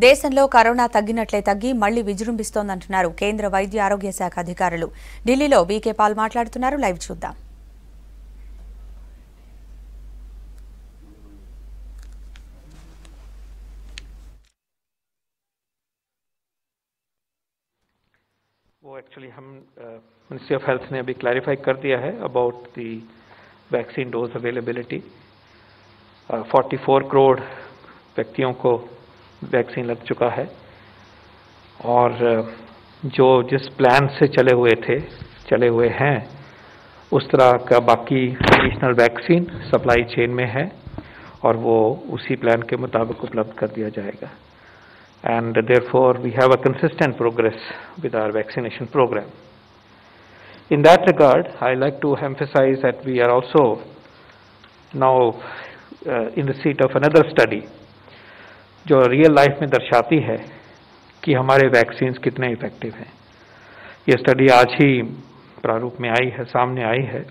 దేశంలో కరోనా తగ్గినట్లే తగ్గి మళ్లీ విజృంభిస్తోందంటున్నారు కేంద్ర వైద్య ఆరోగ్య శాఖ అధికారులు. ఢిల్లీలో బీకే పాల్ మాట్లాడుతున్నారు. లైవ్ చూద్దాం. वो एक्चुअली हम मिनिस्ट्री ऑफ हेल्थ ने अभी क्लैरिफाई कर दिया है about the vaccine dose availability. 44 crore व्यक्तियों को वैक्सीन लग चुका है और जो जिस प्लान से चले हुए हैं उस तरह का बाकी एडिशनल वैक्सीन सप्लाई चेन में है और वो उसी प्लान के मुताबिक उपलब्ध कर दिया जाएगा. And therefore we have a consistent progress with our vaccination program. In that regard, I like to emphasize that we are also now in receipt of another study जो रियल लाइफ में दर्शाती है कि हमारे वैक्सीन्स कितने effective हैं. ये study आज ही प्रारूप में आई है, सामने आई है.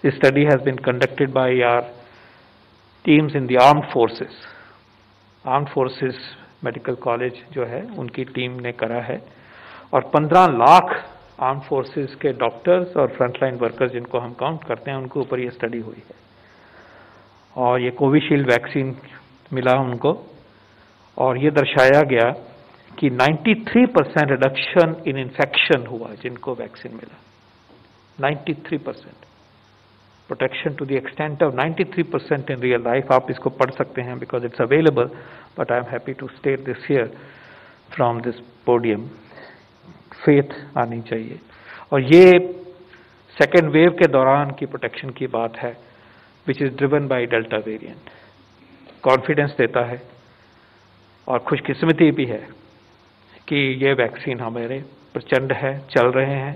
This study has been conducted by our teams in the armed forces medical college जो है उनकी टीम ने करा है और 15 लाख आर्म फोर्सेस के डॉक्टर्स और फ्रंटलाइन वर्कर्स जिनको हम काउंट करते हैं उनके ऊपर ये स्टडी हुई है और ये कोविशील्ड वैक्सीन मिला उनको और ये दर्शाया गया कि 93% रिडक्शन इन इन्फेक्शन हुआ जिनको वैक्सीन मिला. 93% protection to the extent of 93% in real life. आप इसको पढ़ सकते हैं because it's available, but I am happy to state this here from this podium. Faith आनी चाहिए और ये सेकेंड वेव के दौरान की प्रोटेक्शन की बात है which is driven by delta variant. Confidence देता है और खुशकिस्मती भी है कि ये वैक्सीन हमारे प्रचंड है, चल रहे हैं.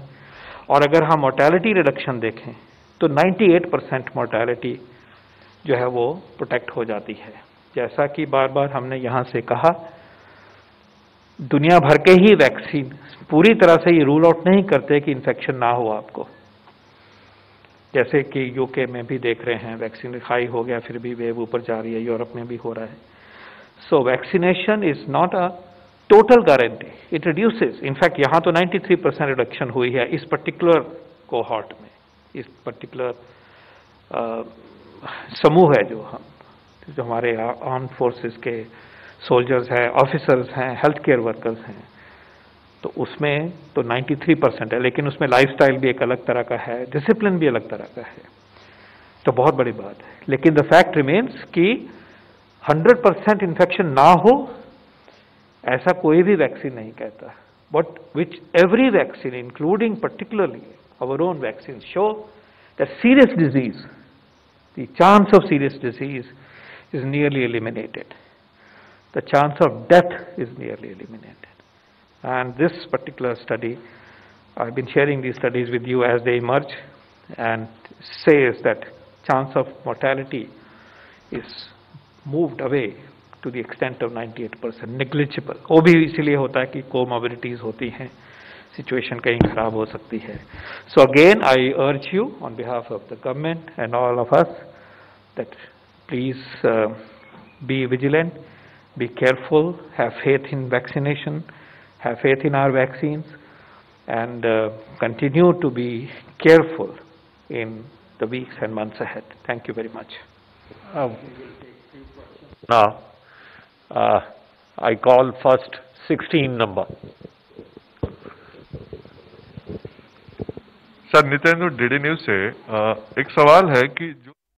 और अगर हम मोर्टेलिटी रिडक्शन देखें तो 98% मोर्टेलिटी जो है वो प्रोटेक्ट हो जाती है. जैसा कि बार बार हमने यहाँ से कहा, दुनिया भर के ही वैक्सीन पूरी तरह से ये रूल आउट नहीं करते कि इन्फेक्शन ना हो आपको. जैसे कि यूके में भी देख रहे हैं वैक्सीन हाई हो गया फिर भी वेव ऊपर जा रही है, यूरोप में भी हो रहा है. So vaccination is not a total guarantee, it reduces. In fact यहाँ तो 93% रिडक्शन हुई है इस पर्टिकुलर कोहॉर्ट में, इस पर्टिकुलर समूह है जो हमारे आर्म फोर्सेस के सोल्जर्स हैं, ऑफिसर्स हैं, हेल्थ केयर वर्कर्स हैं, तो उसमें तो 93% है. लेकिन उसमें लाइफस्टाइल भी एक अलग तरह का है, डिसिप्लिन भी अलग तरह का है, तो बहुत बड़ी बात है. लेकिन द फैक्ट रिमेन्स कि 100% इन्फेक्शन ना हो ऐसा कोई भी वैक्सीन नहीं कहता. But which every vaccine including particularly our own vaccines show that serious disease, the chance of serious disease is nearly eliminated. The chance of death is nearly eliminated. And this particular study, I've been sharing these studies with you as they emerge, and says that chance of mortality is moved away to the extent of 98%, negligible. वो भी इसलिए होता है कि comorbidities होती हैं, situation कहीं खराब हो सकती है. सो again I urge you on behalf of the government and all of us that please be vigilant, be careful, have faith in vaccination, have faith in our vaccines and continue to be careful in the weeks and months ahead. Thank you very much. Now, I call first 16 number. Sir, Nitendra DD news से एक सवाल है कि जो